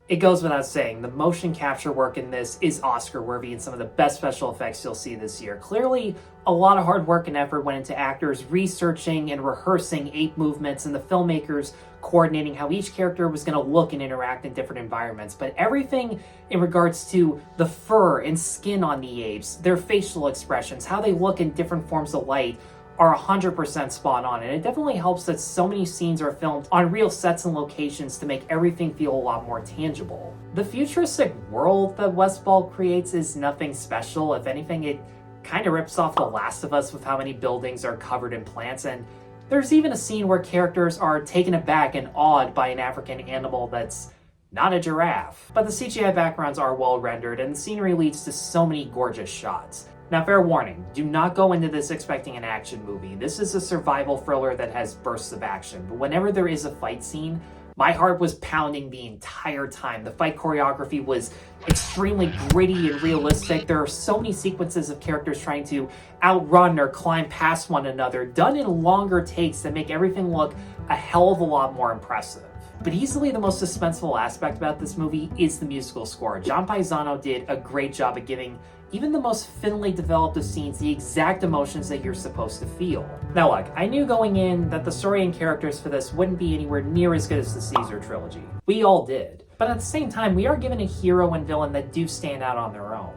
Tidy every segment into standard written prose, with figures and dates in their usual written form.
It goes without saying, the motion capture work in this is Oscar-worthy and some of the best special effects you'll see this year. Clearly, a lot of hard work and effort went into actors researching and rehearsing ape movements and the filmmakers coordinating how each character was going to look and interact in different environments. But everything in regards to the fur and skin on the apes, their facial expressions, how they look in different forms of light, are 100% spot on, and it definitely helps that so many scenes are filmed on real sets and locations to make everything feel a lot more tangible. The futuristic world that Wes Ball creates is nothing special. If anything, it kind of rips off The Last of Us with how many buildings are covered in plants, and there's even a scene where characters are taken aback and awed by an African animal that's not a giraffe. But the CGI backgrounds are well rendered, and the scenery leads to so many gorgeous shots. Now, fair warning, do not go into this expecting an action movie. This is a survival thriller that has bursts of action, but whenever there is a fight scene, my heart was pounding the entire time. The fight choreography was extremely gritty and realistic. There are so many sequences of characters trying to outrun or climb past one another, done in longer takes that make everything look a hell of a lot more impressive. But easily the most suspenseful aspect about this movie is the musical score. John Paisano did a great job at giving even the most thinly developed of scenes the exact emotions that you're supposed to feel. Now look, I knew going in that the story and characters for this wouldn't be anywhere near as good as the Caesar trilogy. We all did. But at the same time, we are given a hero and villain that do stand out on their own.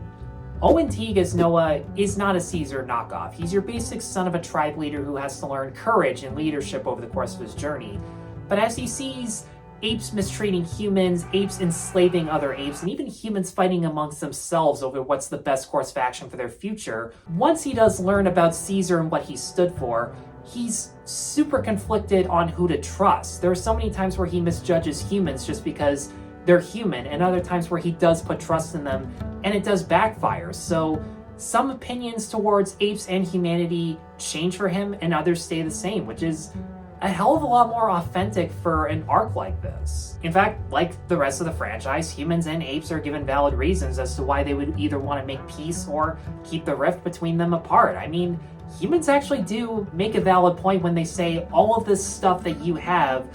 Owen Teague as Noah is not a Caesar knockoff. He's your basic son of a tribe leader who has to learn courage and leadership over the course of his journey. But as he sees apes mistreating humans, apes enslaving other apes, and even humans fighting amongst themselves over what's the best course of action for their future, once he does learn about Caesar and what he stood for, he's super conflicted on who to trust. There are so many times where he misjudges humans just because they're human, and other times where he does put trust in them, and it does backfire. So some opinions towards apes and humanity change for him, and others stay the same, which is a hell of a lot more authentic for an arc like this. In fact, like the rest of the franchise, humans and apes are given valid reasons as to why they would either want to make peace or keep the rift between them apart. I mean, humans actually do make a valid point when they say, all of this stuff that you have,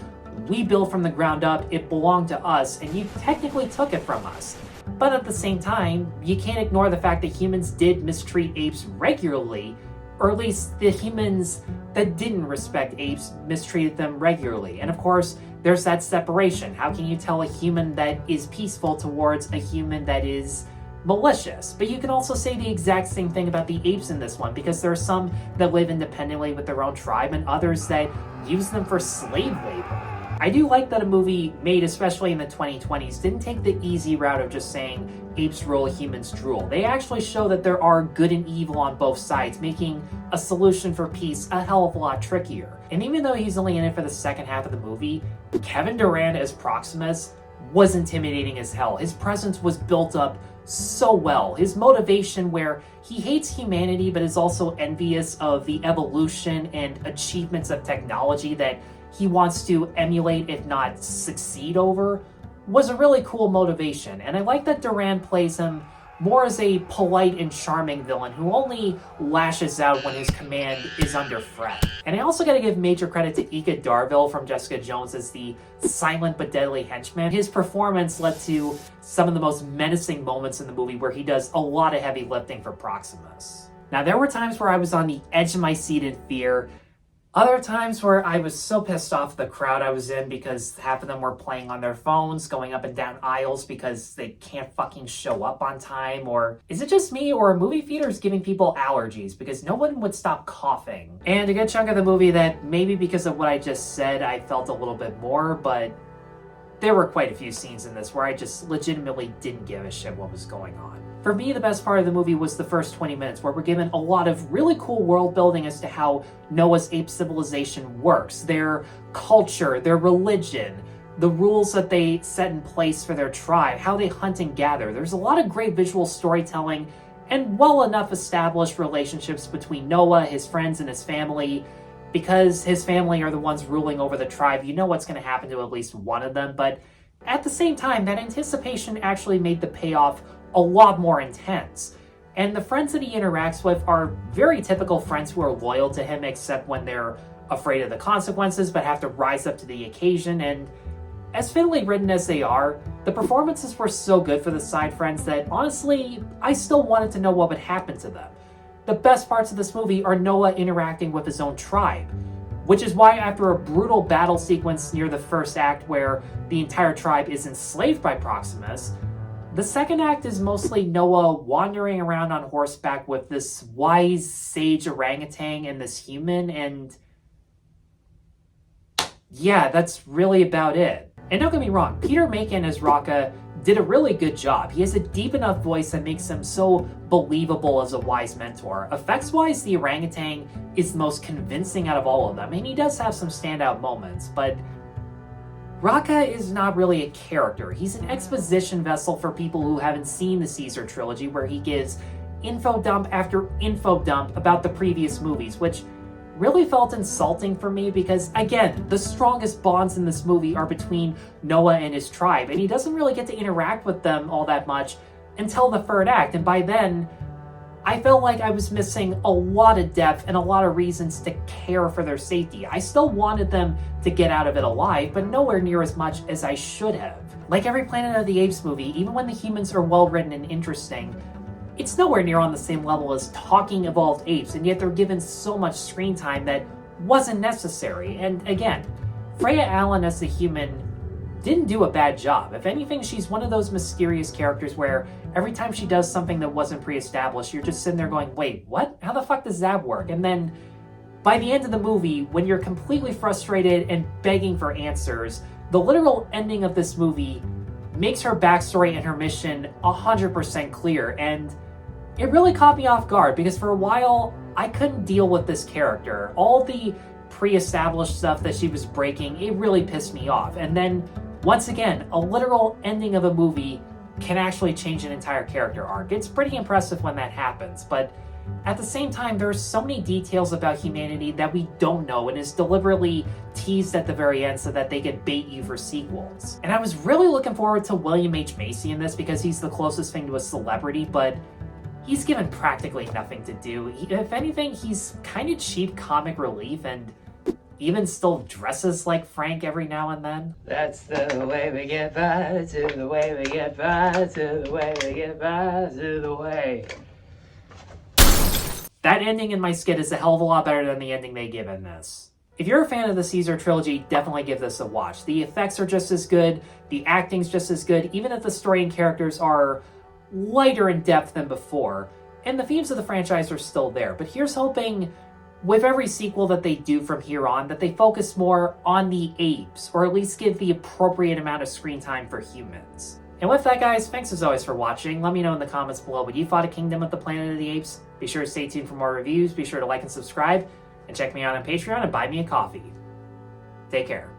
we built from the ground up, it belonged to us, and you technically took it from us. But at the same time, you can't ignore the fact that humans did mistreat apes regularly, or at least the humans that didn't respect apes mistreated them regularly. And of course, there's that separation. How can you tell a human that is peaceful towards a human that is malicious? But you can also say the exact same thing about the apes in this one, because there are some that live independently with their own tribe and others that use them for slave labor. I do like that a movie made, especially in the 2020s, didn't take the easy route of just saying apes rule, humans drool. They actually show that there are good and evil on both sides, making a solution for peace a hell of a lot trickier. And even though he's only in it for the second half of the movie, Kevin Durand as Proximus was intimidating as hell. His presence was built up so well. His motivation, where he hates humanity but is also envious of the evolution and achievements of technology that he wants to emulate, if not succeed over, was a really cool motivation. And I like that Durand plays him more as a polite and charming villain who only lashes out when his command is under threat. And I also gotta give major credit to Ika Darville from Jessica Jones as the silent but deadly henchman. His performance led to some of the most menacing moments in the movie where he does a lot of heavy lifting for Proximus. Now, there were times where I was on the edge of my seat in fear. Other times where I was so pissed off the crowd I was in because half of them were playing on their phones, going up and down aisles because they can't fucking show up on time. Or is it just me, or are movie theaters giving people allergies because no one would stop coughing? And a good chunk of the movie that maybe because of what I just said, I felt a little bit more, but there were quite a few scenes in this where I just legitimately didn't give a shit what was going on. For me, the best part of the movie was the first 20 minutes, where we're given a lot of really cool world building as to how Noah's ape civilization works, their culture, their religion, the rules that they set in place for their tribe, how they hunt and gather. There's a lot of great visual storytelling and well enough established relationships between Noah, his friends, and his family. Because his family are the ones ruling over the tribe, you know what's going to happen to at least one of them, but at the same time, that anticipation actually made the payoff a lot more intense. And the friends that he interacts with are very typical friends who are loyal to him, except when they're afraid of the consequences but have to rise up to the occasion. And As fiddly written as they are, the performances were so good for the side friends that honestly, I still wanted to know what would happen to them. The best parts of this movie are Noah interacting with his own tribe, which is why after a brutal battle sequence near the first act where the entire tribe is enslaved by Proximus, the second act is mostly Noah wandering around on horseback with this wise sage orangutan and this human, and yeah, that's really about it. And don't get me wrong, Peter Macon as Raka did a really good job. He has a deep enough voice that makes him so believable as a wise mentor. Effects-wise, the orangutan is the most convincing out of all of them, and he does have some standout moments, but Raka is not really a character. He's an exposition vessel for people who haven't seen the Caesar trilogy, where he gives info dump after info dump about the previous movies, which really felt insulting for me because, again, the strongest bonds in this movie are between Noah and his tribe, and he doesn't really get to interact with them all that much until the third act, and by then, I felt like I was missing a lot of depth and a lot of reasons to care for their safety. I still wanted them to get out of it alive, but nowhere near as much as I should have. Like every Planet of the Apes movie, even when the humans are well written and interesting, it's nowhere near on the same level as talking evolved apes, and yet they're given so much screen time that wasn't necessary. And again, Freya Allan as the human didn't do a bad job. If anything, she's one of those mysterious characters where every time she does something that wasn't pre-established, you're just sitting there going, wait, what? How the fuck does that work? And then by the end of the movie, when you're completely frustrated and begging for answers, the literal ending of this movie makes her backstory and her mission 100% clear, and it really caught me off guard because for a while I couldn't deal with this character. All the pre-established stuff that she was breaking, it really pissed me off. And then once again, a literal ending of a movie can actually change an entire character arc. It's pretty impressive when that happens, but at the same time, there's so many details about humanity that we don't know and is deliberately teased at the very end so that they could bait you for sequels. And I was really looking forward to William H. Macy in this because he's the closest thing to a celebrity, but he's given practically nothing to do. If anything, he's kind of cheap comic relief and even still dresses like Frank every now and then. That's the way we get by, to the way we get by, to the way we get by, to the way. That ending in my skit is a hell of a lot better than the ending they give in this. If you're a fan of the Caesar trilogy, definitely give this a watch. The effects are just as good, the acting's just as good, even if the story and characters are lighter in depth than before, and the themes of the franchise are still there. But here's hoping, with every sequel that they do from here on, that they focus more on the apes, or at least give the appropriate amount of screen time for humans. And with that, guys, thanks as always for watching. Let me know in the comments below what you thought of Kingdom of the Planet of the Apes. Be sure to stay tuned for more reviews, be sure to like and subscribe, and check me out on Patreon and buy me a coffee. Take care.